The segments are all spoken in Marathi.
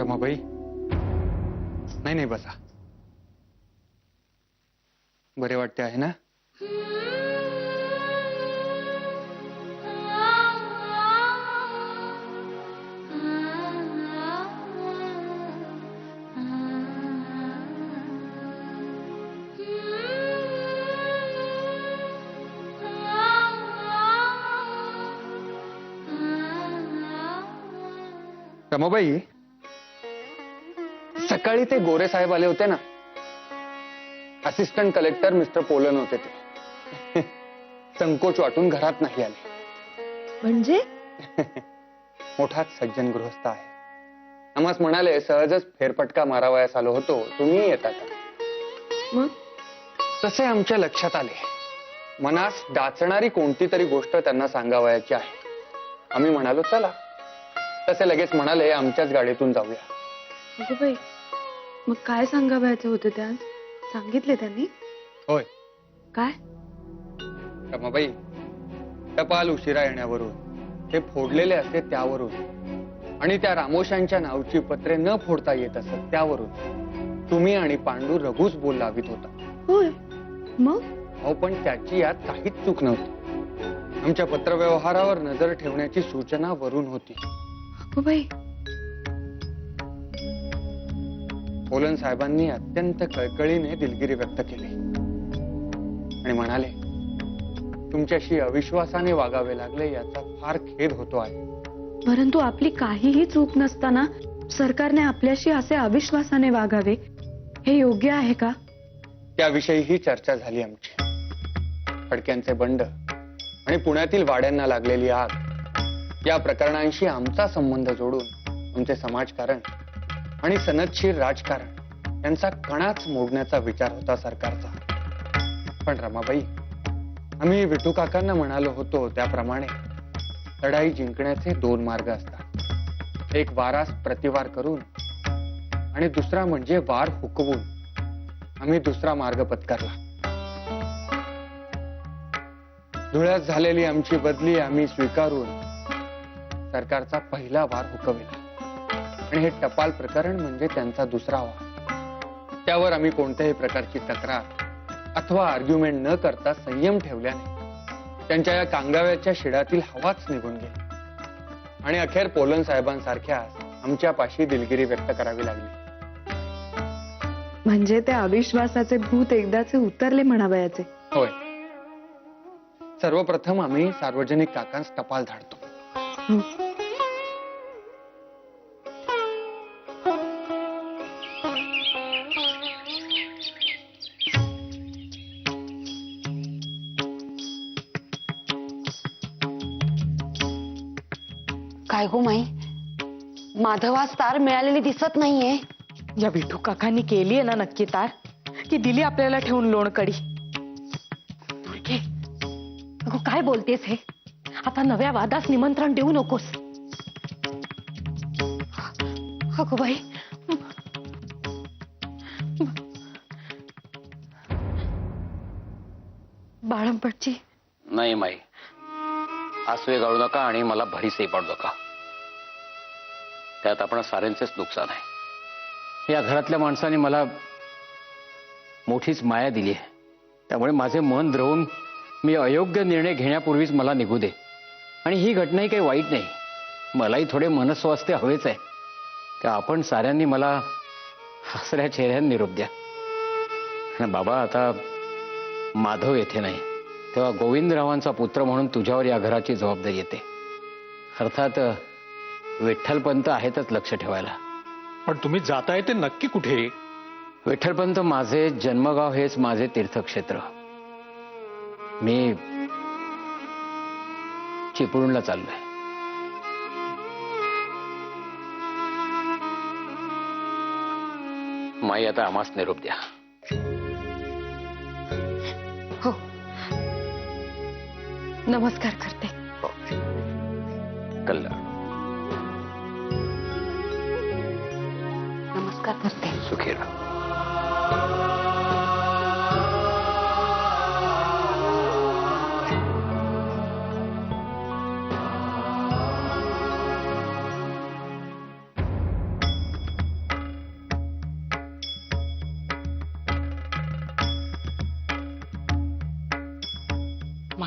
रमाबाई, नाही नाही बसा. बरे वाटते आहे ना? रमाबाई, सकाळी ते गोरे साहेब आले होते ना, असिस्टंट कलेक्टर मिस्टर पोलन होते ते. संकोच वाटून घरात नाही आले. म्हणजे मोठाच सज्जन गृहस्थ आहे. आम्हास म्हणाले सहजच फेरफटका मारावयास आलो होतो, तुम्ही येता का? मग तसे आमच्या लक्षात आले, मनास डाचणारी कोणती तरी गोष्ट त्यांना सांगावयाची आहे. आम्ही म्हणालो चला. तसे लगेच म्हणाले आमच्याच गाडीतून जाऊया. अगं बाई, मग काय सांगावयाचे होते ते आज? सांगितले त्यांनी? होय काय? रमाबाई, टपाल उशिरा येण्यावरून, ते फोडलेले असते त्यावरून, आणि त्या रामोशांच्या नावची पत्रे न फोडता येत असत त्यावरून तुम्ही आणि पांडू रघुच बोल लावित होता. होय, मग? अहो, पण त्याची यात काहीच चूक नव्हती. आमच्या पत्रव्यवहारावर नजर ठेवण्याची सूचना वरून होती. अगं बाई, पोलन साहेबांनी अत्यंत कळकळीने दिलगिरी व्यक्त केली आणि म्हणाले, तुमच्याशी अविश्वासाने वागावे लागले याचा फार खेद होतो आहे. परंतु आपली काहीही चूक नसताना सरकारने आपल्याशी असे अविश्वासाने वागावे हे योग्य आहे का? त्याविषयीही चर्चा झाली आमची. फडक्यांचे बंड आणि पुण्यातील वाड्यांना लागलेली आग या प्रकरणांशी आमचा संबंध जोडून आमचे समाजकारण आणि सनदशीर राजकारण यांचा कणाच मोडण्याचा विचार होता सरकारचा. पण रमाबाई, आम्ही विठू काकांना म्हणालो होतो त्याप्रमाणे लढाई जिंकण्याचे दोन मार्ग असतात. एक वारास प्रतिवार करून आणि दुसरा म्हणजे वार हुकवून. आम्ही दुसरा मार्ग पत्करला. धुळ्यात झालेली आमची बदली आम्ही स्वीकारून सरकारचा पहिला वार हुकविला आणि हे टपाल प्रकरण म्हणजे त्यांचा दुसरा वार. त्यावर आम्ही कोणत्याही प्रकारची तक्रार अथवा आर्ग्युमेंट न करता संयम ठेवल्याने त्यांच्या या कांगाव्याच्या शिडातील हवाच निघून गेली आणि अखेर पोलन साहेबांसारख्या आमच्या पाशी दिलगिरी व्यक्त करावी लागली. म्हणजे त्या अविश्वासाचे भूत एकदाचे उतरले म्हणावयाचे. होय. सर्वप्रथम आम्ही सार्वजनिक काकांस टपाल धाडतो. हं. काय गो माई, माधवास तार मिळालेली दिसत नाहीये. या विठू काकांनी केली आहे ना नक्की तार, की दिली आपल्याला ठेवून लोणकडी? दुर्गे, अगो काय बोलतेस हे? आता नव्या वादास निमंत्रण देऊ नकोस. अगो बाई, बाळंपटची नाही माई, आसवे गाळू नका आणि मला भरीसही पाडू नका. त्यात आपण साऱ्यांचेच नुकसान आहे. या घरातल्या माणसाने मला मोठीच माया दिली आहे. त्यामुळे माझे मन द्रवून मी अयोग्य निर्णय घेण्यापूर्वीच मला निघू दे. आणि ही घटनाही काही वाईट नाही. मलाही थोडे मनस्वास्थ्य हवेच आहे. का आपण साऱ्यांनी मला हसऱ्या चेहऱ्याने निरोप द्या. आणि बाबा, आता माधव येथे नाही, तेव्हा गोविंदरावांचा पुत्र म्हणून तुझ्यावर या घराची जबाबदारी येते. अर्थात विठ्ठलपंत आहेतच लक्ष ठेवायला. पण तुम्ही जाताय ते नक्की कुठे? विठ्ठलपंत माझे जन्मगाव हेच माझे तीर्थक्षेत्र. मी चिपळूणला चाललोय. माई, आता आम्हास निरोप द्या. हो, नमस्कार करते. कल्याण. नमस्कार करते. सुखी राहा.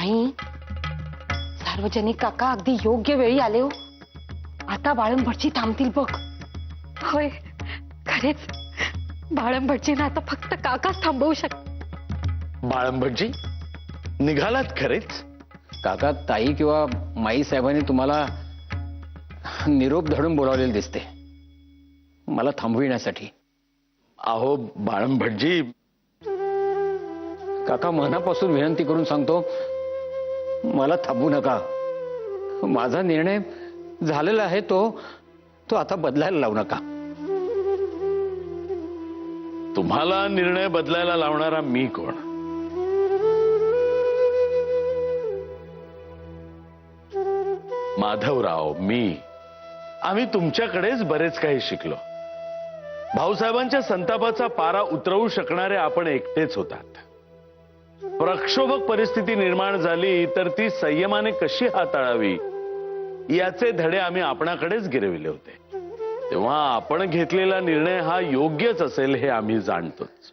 नाही, सार्वजनिक काका अगदी योग्य वेळी आले हो. आता बाळंभटजी थांबतील बघ. होय, खरेच बाळंभटजींना आता फक्त काकाच थांबवू शकतात. बाळंभटजी निघालात खरेच? काका, ताई किंवा माई साहेबांनी तुम्हाला निरोप धडून बोलावलेले दिसते, मला थांबविण्यासाठी. अहो बाळंभटजी, काका, मनापासून विनंती करून सांगतो, मला थांबवू नका. माझा निर्णय झालेला आहे, तो आता बदलायला लावू नका. तुम्हाला निर्णय बदलायला लावणारा मी कोण? माधवराव, मी, आम्ही तुमच्याकडेच बरेच काही शिकलो. भाऊसाहेबांच्या संतापाचा पारा उतरवू शकणारे आपण एकटेच होतात. प्रक्षोभक परिस्थिती निर्माण झाली तर ती संयमाने कशी हाताळावी याचे धडे आम्ही आपणाकडेच गिरविले होते. तेव्हा आपण घेतलेला निर्णय हा योग्यच असेल हे आम्ही जाणतोच.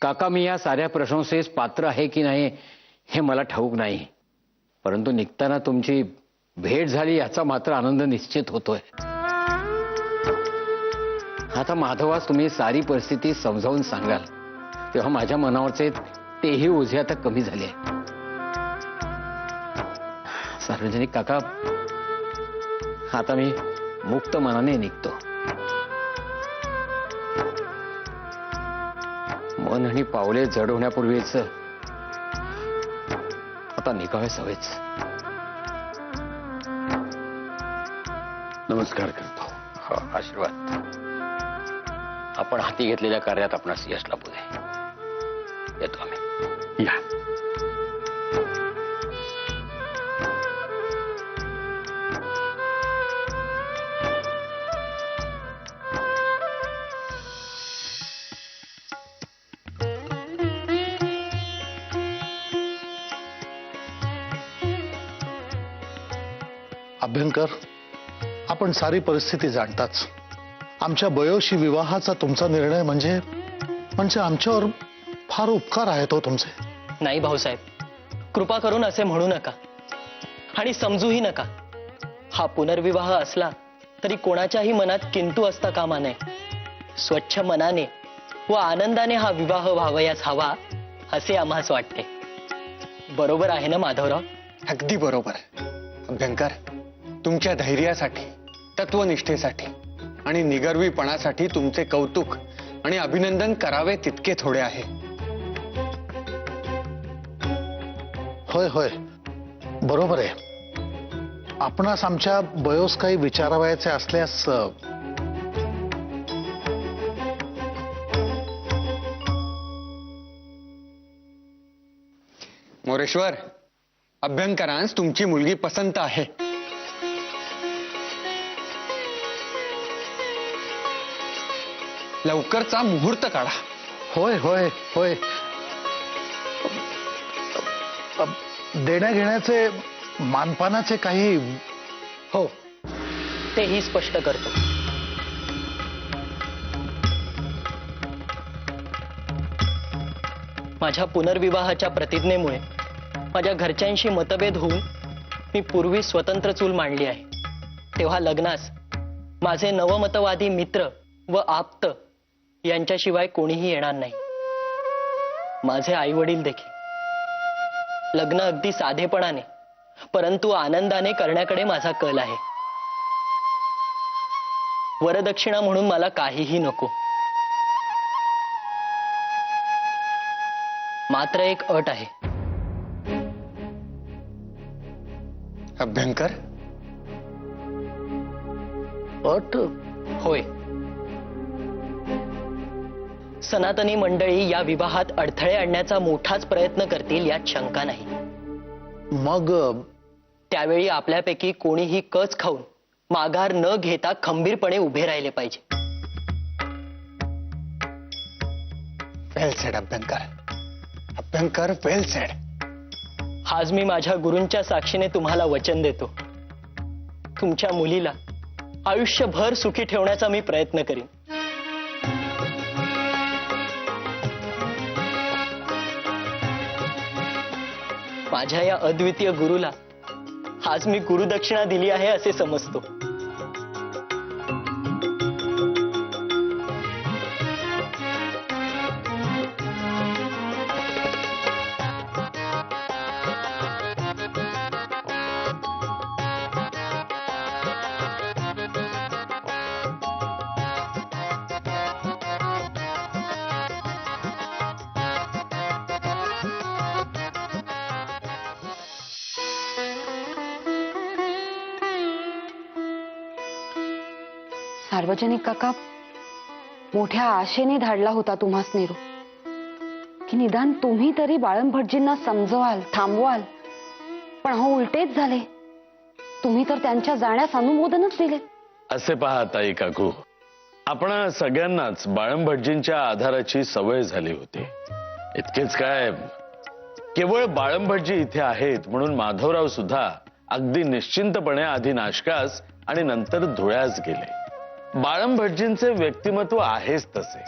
काका, मी या साऱ्या प्रशंसेस पात्र आहे की नाही हे मला ठाऊक नाही, परंतु निघताना तुमची भेट झाली याचा मात्र आनंद निश्चित होतोय. आता माधवास तुम्ही सारी परिस्थिती समजावून सांगाल तेव्हा माझ्या मनावरचे तेही ओझे आता कमी झाले. सार्वजनिक काका, आता मी मुक्त मनाने निघतो. मन आणि पावले जड होण्यापूर्वीच आता निघावेच हवेच. नमस्कार करतो. हो, आशीर्वाद. आपण हाती घेतलेल्या कार्यात आपणास यश लाभू दे. येतो आम्ही. या. अभ्यंकर, आपण सारी परिस्थिती जाणताच. आमच्या बयोशी विवाहाचा तुमचा निर्णय म्हणजे आमच्यावर फार उपकार आहेत हो तुमचे. नाही भाऊसाहेब, कृपा करून असे म्हणू नका आणि समजूही नका. हा पुनर्विवाह असला तरी कोणाच्याही मनात किंतु असता कामा नये. स्वच्छ मनाने व आनंदाने हा विवाह व्हावयास हवा असे आम्हास वाटते. बरोबर आहे ना माधवराव? अगदी बरोबर. अभ्यंकर, तुमच्या धैर्यासाठी, तत्वनिष्ठेसाठी आणि निगर्वीपणासाठी तुमचे कौतुक आणि अभिनंदन करावे तितके थोडे आहे. होय होय, बरोबर आहे. आपणास आमच्या बयोस काही विचारावयाचे असल्यास मोरेश्वर, अभ्यंकरांस तुमची मुलगी पसंत आहे. लवकरचा मुहूर्त काढा. होय होय होय. देण्या घेण्याचे, मानपानाचे काही. हो, तेही स्पष्ट करतो. माझ्या पुनर्विवाहाच्या प्रतिज्ञेमुळे माझ्या घरच्यांशी मतभेद होऊन मी पूर्वी स्वतंत्र चूल मांडली आहे. तेव्हा लग्नास माझे नवमतवादी मित्र व आप्त यांच्याशिवाय कोणीही येणार नाही. माझे आई वडील देखील. लग्न अगदी साधेपणाने परंतु आनंदाने करण्याकडे माझा कल आहे. वरदक्षिणा म्हणून मला काहीही नको. मात्र एक अट आहे. अभ्यंकर, अट? होय, सनातनी मंडळी या विवाहात अडथळे आणण्याचा मोठाच प्रयत्न करतील यात शंका नाही. मग त्यावेळी आपल्यापैकी कोणीही कच खाऊन माघार न घेता खंबीरपणे उभे राहिले पाहिजे. वेल सेड अभ्यंकर. अभ्यंकर, वेल सेड. आज मी माझ्या गुरूंच्या साक्षीने तुम्हाला वचन देतो. तुमच्या मुलीला आयुष्यभर सुखी ठेवण्याचा मी प्रयत्न करीन. माझ्या या अद्वितीय गुरुला आज मी गुरुदक्षिणा दिली आहे असे समजतो. सार्वजनिक काका मोठ्या आशेने धाडला होता तुम्हास निरोप की निदान तुम्ही तरी बाळम भटजींना समजवाल, थांबवाल. पण हो उलटेच झाले. तुम्ही तर त्यांच्या जाण्यास अनुमोदनच दिले. असे पहा ताई काकू, आपण सगळ्यांनाच बाळम भटजींच्या आधाराची सवय झाली होती. इतकेच काय, केवळ बाळम भटजी इथे आहेत म्हणून माधवराव सुद्धा अगदी निश्चिंतपणे आधी नाशकास आणि नंतर धुळ्यास गेले. बाळम भटजींचे व्यक्तिमत्व आहेच तसे.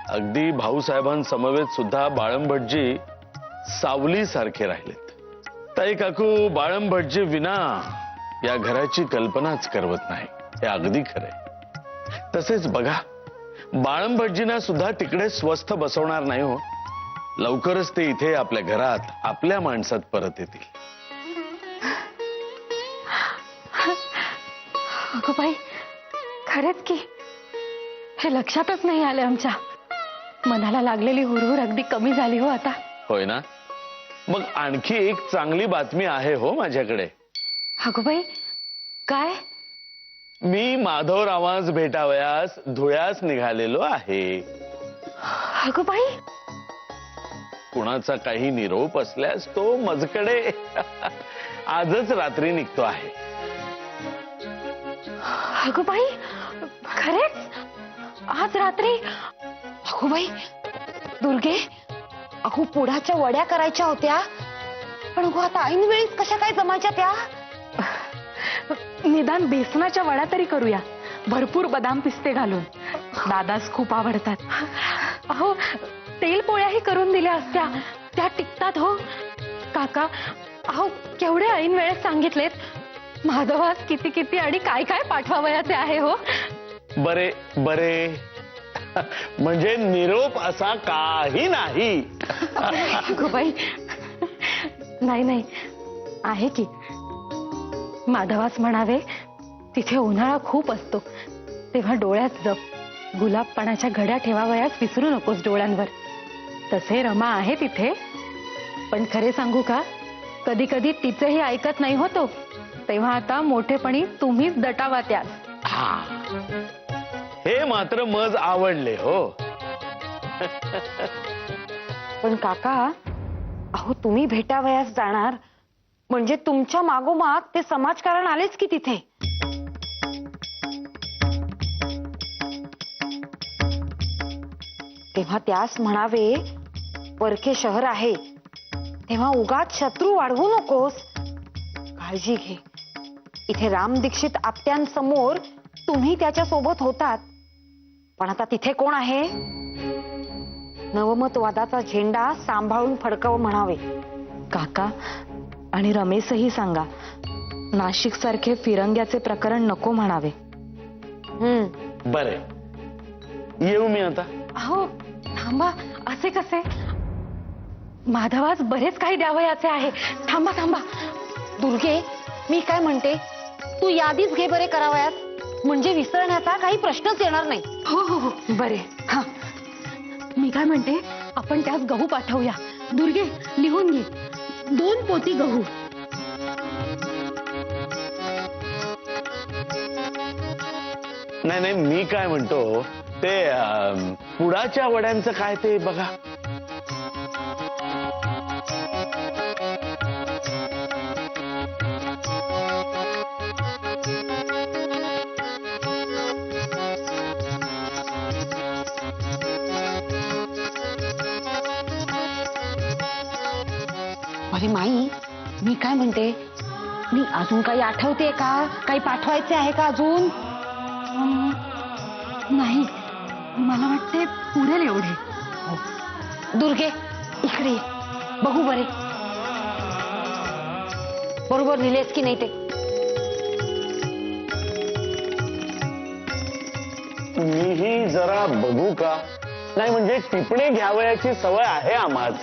अगदी भाऊसाहेबांसमवेत सुद्धा बाळम भटजी सावली सारखे राहिलेत. ताई काकू, बाळम भटजी विना या घराची कल्पनाच करवत नाही, हे अगदी खरंय. तसेच बघा, बाळम भटजींना सुद्धा तिकडे स्वस्थ बसवणार नाही हो. लवकरच ते इथे आपल्या घरात आपल्या माणसात परत येतील. अगं बाई, खरंच की हे लक्षातच नाही आले. आमच्या मनाला लागलेली हुरहुर अगदी कमी झाली हो आता. होय ना? मग आणखी एक चांगली बातमी आहे हो माझ्याकडे. अगं बाई, काय? मी माधवरावांस भेटावयास धुळ्यास निघालेलो आहे. अगं बाई, कुणाचा काही निरोप असल्यास तो मजकडे आजच रात्री निघतो आहे. अगं बाई, खरेच आज रात्री? अगो बाई, दुर्गे, अगो पुढाच्या वड्या करायच्या होत्या, पण अगो आता ऐन वेळीच कशा काय जमायच्या त्या? निदान बेसनाच्या वड्या तरी करूया, भरपूर बदाम पिस्ते घालून. दादाच खूप आवडतात. अहो, तेल पोळ्याही करून दिल्या असत्या, त्या टिकतात हो. काका, अहो केवढे ऐन वेळेस सांगितलेत. माधवास किती किती आणि काय काय पाठवावयाचे आहे हो. बरे बरे, म्हणजे निरोप असा काही नाही. अगं बाई, नाही नाही, आहे की. माधवास म्हणावे, तिथे उन्हाळा खूप असतो, तेव्हा डोळ्यात जप. गुलाबपणाच्या घड्या ठेवावयास विसरू नकोस डोळ्यांवर. तसे रमा आहे तिथे, पण खरे सांगू का, कधी कधी तिचेही ऐकत नाही होतो. तेव्हा आता मोठेपणी तुम्हीच दटावा त्यास. हे मात्र मज आवडले हो. पण काका, अहो तुम्ही भेटावयास जाणार म्हणजे तुमच्या मागोमाग ते समाजकारण आलेच की तिथे. तेव्हा त्यास म्हणावे, परके शहर आहे, तेव्हा उगाच शत्रू वाढवू नकोस. काळजी घे. इथे राम दीक्षित आत्यांसमोर तुम्ही त्याच्या सोबत होतात, पण आता तिथे कोण आहे? नवमतवादाचा झेंडा सांभाळून फडकाव म्हणावे. काका आणि रमेशही सांगा, नाशिक सारखे फिरंग्याचे प्रकरण नको म्हणावे. बरे, येऊ मी आता. अहो थांबा, असे कसे? माधवास बरेच काही द्यावयाचे आहे. थांबा थांबा. दुर्गे, मी काय म्हणते, तू यादीच घे बरे करावयास, म्हणजे विसरण्याचा काही प्रश्नच येणार नाही. हो हो हो, बरे. हा, मी काय म्हणते, आपण त्यास गहू पाठवूया. दुर्गे, लिहून घे, 2 पोती गहू. नाही नाही, मी काय म्हणतो ते पुडाच्या वड्यांचं काय ते बघा. अरे माई, मी काय म्हणते, मी अजून काही आठवते का? काही पाठवायचे आहे का अजून? नाही, मला वाटते पुरेल एवढे. दुर्गे, इकडे ये. बघू बरे. बरोबर लिहिलेस की नाही ते? मीही जरा बघू का? नाही म्हणजे टिपणे घ्यावयाची सवय आहे आम्हाला.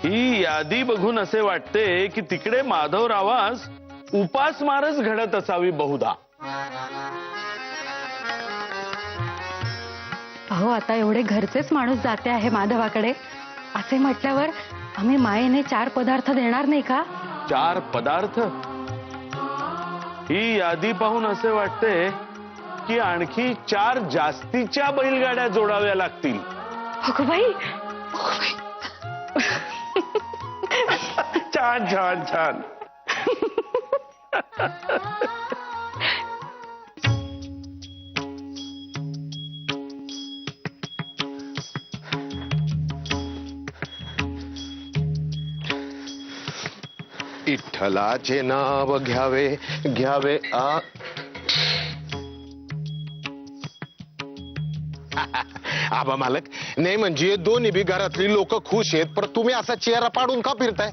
ही यादी बघून असे वाटते की तिकडे माधवरावास उपासमारच घडत असावी बहुधा. अहो आता एवढे घरचेच माणूस जाते आहे माधवाकडे, असे म्हटल्यावर आम्ही मायेने 4 पदार्थ देणार नाही का? 4 पदार्थ? ही यादी पाहून असे वाटते की आणखी 4 जास्तीच्या बैलगाड्या जोडाव्या लागतील. अगं बाई, छान छान छान. विठ्ठलाचे नाव घ्यावे घ्यावे आबा मालक, नाही म्हणजे दोन्ही बी घरातली लोक खुश आहेत, पण तुम्ही असा चेहरा पाडून का फिरताय?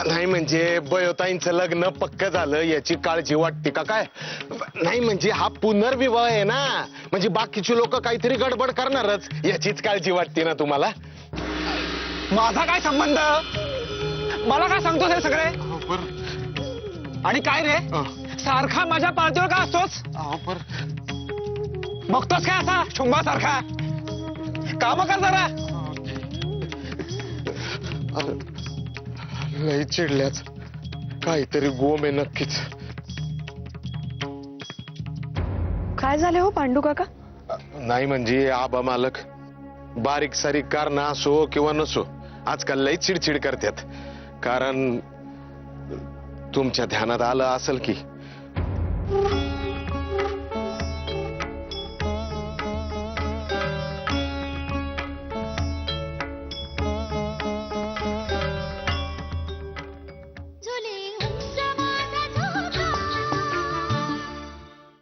नाही म्हणजे बयोताईंचं लग्न पक्क झालं याची काळजी वाटते का काय? नाही म्हणजे हा पुनर्विवाह आहे ना, म्हणजे बाकीची लोक काहीतरी गडबड करणारच याचीच काळजी वाटते ना तुम्हाला? माझा काय संबंध? मला काय सांगतोस हे सगळे? आणि काय रे, सारखा माझ्या पार्टीवर का असतोस? बघतोस काय असा शुंभासारखा? काम कर जरा. लई चिडल्याच, काहीतरी गोम आहे नक्कीच. काय झाले हो पांडू काका? नाही म्हणजे आबा मालक, बारीक सारीक कारण असो किंवा नसो, आजकाल लई चिडचिड करतात. कारण तुमच्या ध्यानात आलं असेल की